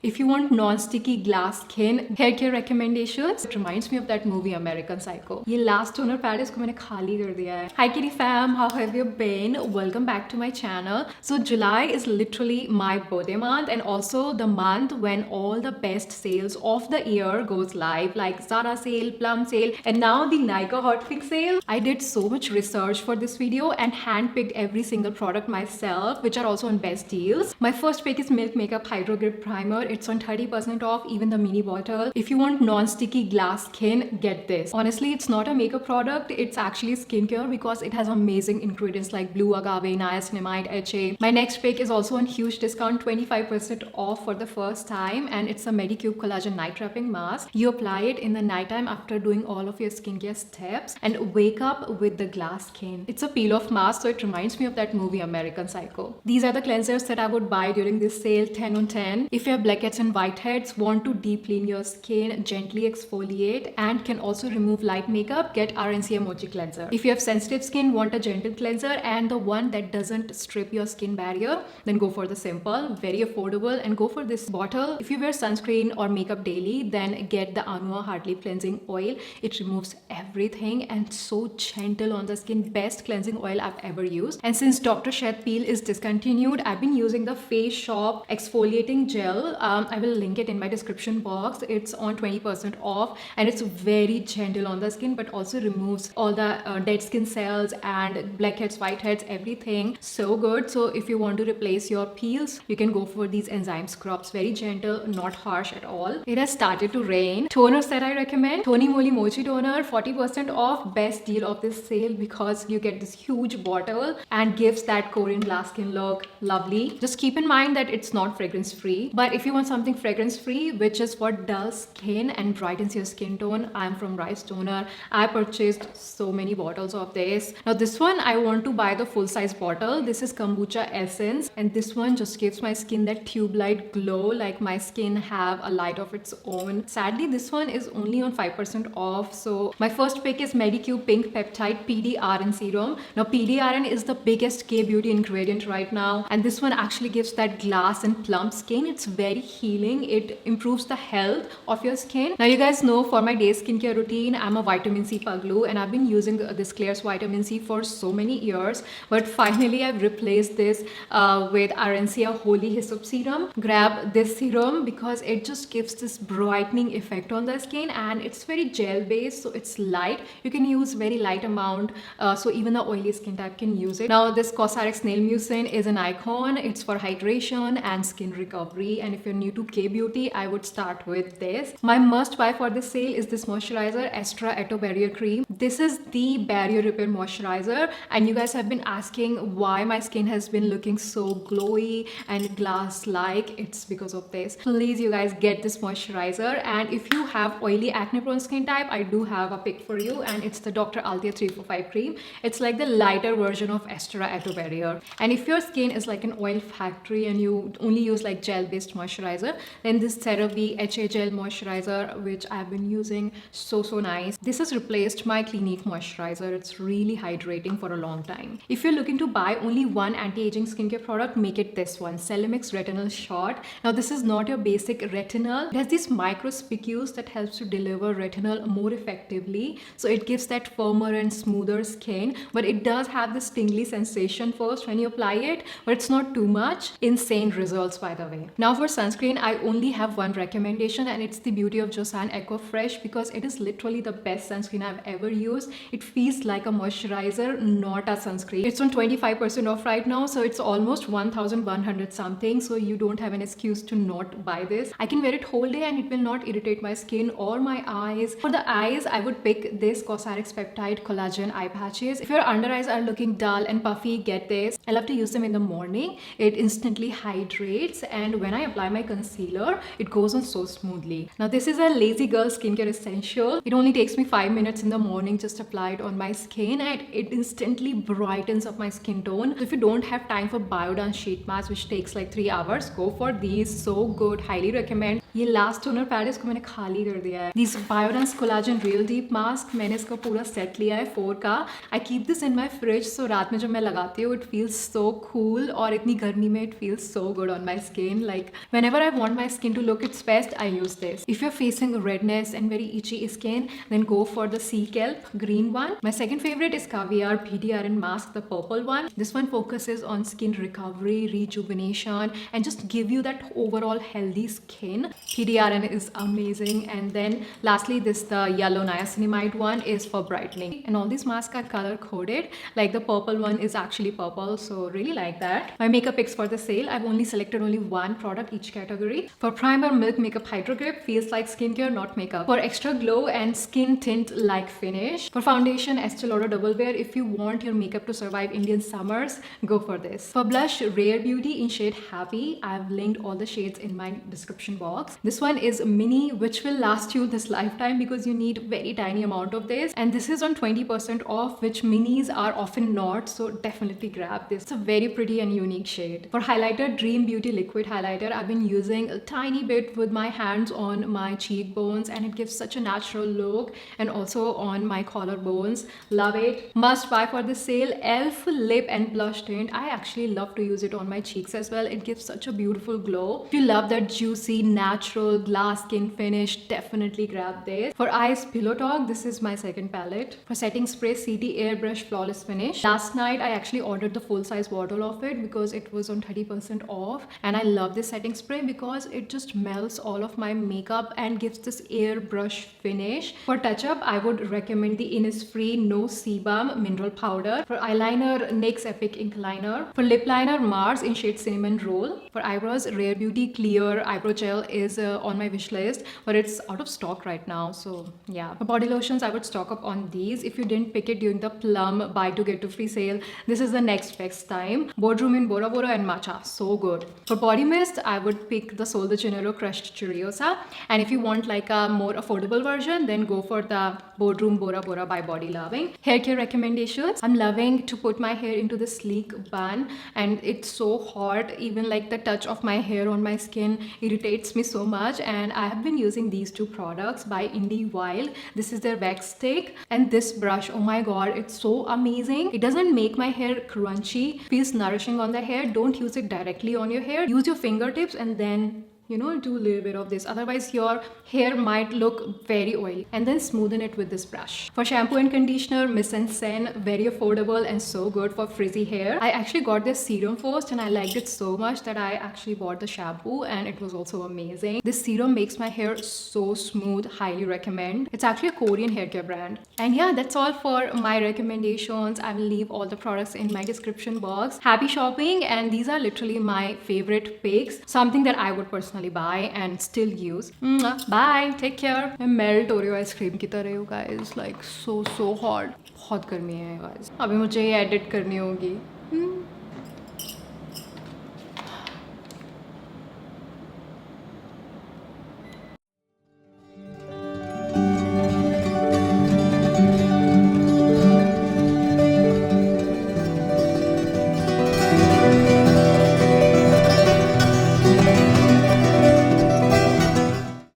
If you want non-sticky glass skin hair care recommendations, it reminds me of that movie American Psycho. ये last toner palette इसको मैंने खाली कर दिया है. Hi Kitty fam, how have you been? Welcome back to my channel. So July is literally my birthday month and also the month when all the best sales of the year goes live, like Zara sale, Plum sale, and now the Nykaa Hotfix sale. I did so much research for this video and handpicked every single product myself, which are also on best deals. My first pick is Milk Makeup Hydro Grip Primer. It's on 30% off, even the mini bottle. If you want non-sticky glass skin, get this. Honestly, it's not a makeup product, it's actually skincare because it has amazing ingredients like blue agave, niacinamide, HA. My next pick is also on huge discount, 25% off for the first time, and it's a Medicube Collagen Night Wrapping Mask. You apply it in the nighttime after doing all of your skincare steps and wake up with the glass skin. It's a peel-off mask, so it reminds me of that movie American Psycho. These are the cleansers that I would buy during this sale, 10 on 10. If you have blackheads and whiteheads, want to deep clean your skin, gently exfoliate, and can also remove light makeup, get RNC Mochi Cleanser. If you have sensitive skin, want a gentle cleanser and the one that doesn't strip your skin barrier, then go for the simple, very affordable, and go for this bottle. If you wear sunscreen or makeup daily, then get the Anua Hard Leave Cleansing Oil. It removes everything and so gentle on the skin. Best cleansing oil I've ever used. And since Dr. Sheth Peel is discontinued, I've been using the Face Shop exfoliating gel. I will link it in my description box. It's on 20% off and it's very gentle on the skin but also removes all the dead skin cells and blackheads, whiteheads, everything. So good. So if you want to replace your peels, you can go for these enzyme scrubs. Very gentle, not harsh at all. It has started to rain. Toners that I recommend, Tony Moly Mochi Toner, 40% off. Best deal of this sale because you get this huge bottle and gives that Korean glass skin look. Lovely. Just keep in mind that it's not fragrance free, but if you want something fragrance free which is for dull skin and brightens your skin tone, I'm from Rice Toner. I purchased so many bottles of this. Now this one I want to buy the full size bottle. This is Kombucha Essence and this one just gives my skin that tube light glow, like my skin have a light of its own. Sadly this one is only on 5% off. So my first pick is Medicube Pink Peptide PDRN Serum. Now PDRN is the biggest K-beauty ingredient right now and this one actually gives that glass and plump skin. It's very healing. It improves the health of your skin. Now you guys know for my day skincare routine, I'm a vitamin C puglu and I've been using this Klairs vitamin C for so many years, but finally I've replaced this with Arencia Holy Hyssop Serum. Grab this serum because it just gives this brightening effect on the skin and it's very gel based, so it's light. You can use very light amount, so even the oily skin type can use it. Now this Cosrx Nail Mucin is an icon. It's for hydration and skin recovery, and if you're new to K-beauty, I would start with this. My must buy for this sale is this moisturizer, Estra Eto Barrier Cream. This is the barrier repair moisturizer and you guys have been asking why my skin has been looking so glowy and glass like. It's because of this. Please you guys get this moisturizer, and if you have oily acne prone skin type, I do have a pick for you and it's the Dr. Althea 345 cream. It's like the lighter version of Estra Eto Barrier, and if your skin is like an oil factory and you only use like gel based moisturizer, then this CeraVe HA Gel Moisturizer, which I've been using, so nice. This has replaced my Clinique moisturizer. It's really hydrating for a long time. If you're looking to buy only one anti-aging skincare product, make it this one, Celemix Retinol Shot. Now this is not your basic retinol. It has these micro spicules that helps to deliver retinol more effectively, so it gives that firmer and smoother skin, but it does have this tingly sensation first when you apply it, but it's not too much. Insane results, by the way. Now for sunscreen, I only have one recommendation and it's the Beauty of Joseon Eco Fresh because it is literally the best sunscreen I've ever used. It feels like a moisturizer, not a sunscreen. It's on 25% off right now, so it's almost 1100 something, so you don't have an excuse to not buy this. I can wear it whole day and it will not irritate my skin or my eyes. For the eyes, I would pick this Cosrx Peptide Collagen Eye Patches. If your under eyes are looking dull and puffy, get this. I love to use them in the morning. It instantly hydrates and when I apply my concealer, it goes on so smoothly. Now this is a lazy girl skincare essential. It only takes me 5 minutes in the morning morning, just apply it on my skin and it instantly brightens up my skin tone. So if you don't have time for Biodance sheet mask which takes like 3 hours, go for these. So good, highly recommend. ये last toner pad इसको मैंने खाली कर दिया है. These Biodance collagen real deep mask, मैंने इसका पूरा सेट लिया है 4 का. I keep this in my fridge, so रात में जब मैं लगाती हूँ इट फील्स सो कूल, और इतनी गर्मी में it feels so good on my skin. Like whenever I want my skin to look its best, I use this. If you're facing redness and very itchy skin, then go for the Sea Kelp green one. My second favorite is Caviar PDRN mask, the purple one. This one focuses on skin recovery, rejuvenation, and just give you that overall healthy skin. PDRN is amazing. And then lastly, this the yellow niacinamide one is for brightening. And all these masks are color coded. Like the purple one is actually purple, so really like that. My makeup picks for the sale, I've only selected only one product each category. For primer, Milk Makeup Hydro Grip feels like skincare, not makeup. For extra glow and skin tint like finish. For foundation, Estee Lauder Double Wear. If you want your makeup to survive Indian summers, go for this. For blush, Rare Beauty in shade Happy. I've linked all the shades in my description box. This one is mini, which will last you this lifetime because you need very tiny amount of this. And this is on 20% off, which minis are often not. So definitely grab this. It's a very pretty and unique shade. For highlighter, Dream Beauty Liquid Highlighter. I've been using a tiny bit with my hands on my cheekbones and it gives such a natural look, and also on my collarbones. Love it. Must buy for the sale. Elf Lip and Blush Tint. I actually love to use it on my cheeks as well. It gives such a beautiful glow. If you love that juicy, natural glass skin finish, definitely grab this. For eyes, Pillow Talk. This is my second palette. For setting spray, CD Airbrush Flawless Finish. Last night, I actually ordered the full-size bottle of it because it was on 30% off, and I love this setting spray because it just melts all of my makeup and gives this airbrush finish. For touch-up, I would recommend the Innisfree No Sebum Mineral Powder. For eyeliner, NYX Epic Ink Liner. For lip liner, Mars in shade Cinnamon Roll. For eyebrows, Rare Beauty Clear Eyebrow Gel is on my wish list, but it's out of stock right now, so yeah. For body lotions, I would stock up on these. If you didn't pick it during the Plum buy to get to free sale, this is the next best time. Boardroom in Bora Bora and Matcha, so good. For body mist, I would pick the Sol de Janeiro Crushed Churiosa, and if you want like a more affordable version, then go for the Boardroom Bora Bora by Body Loving. Hair care recommendations. I'm loving to put my hair into the sleek bun, and it's so hot. Even like the touch of my hair on my skin irritates me so much, and I have been using these two products by Indie Wild. This is their wax stick and this brush. Oh my god, it's so amazing. It doesn't make my hair crunchy, feels nourishing on the hair. Don't use it directly on your hair. Use your fingertips and then do a little bit of this, otherwise your hair might look very oily. And then smoothen it with this brush. For shampoo and conditioner, Miss and Sen, very affordable and so good for frizzy hair. I actually got this serum first and I liked it so much that I actually bought the shampoo, and it was also amazing. This serum makes my hair so smooth, highly recommend. It's actually a Korean hair care brand. And yeah, that's all for my recommendations. I will leave all the products in my description box. Happy shopping, and these are literally my favorite picks, something that I would personally buy and still use. Bye, take care. मैं melt हो रही हूँ ice cream की तरह हूँ guys, like so hot. बहुत गर्मी है guys. अभी मुझे ये एडिट करनी होगी.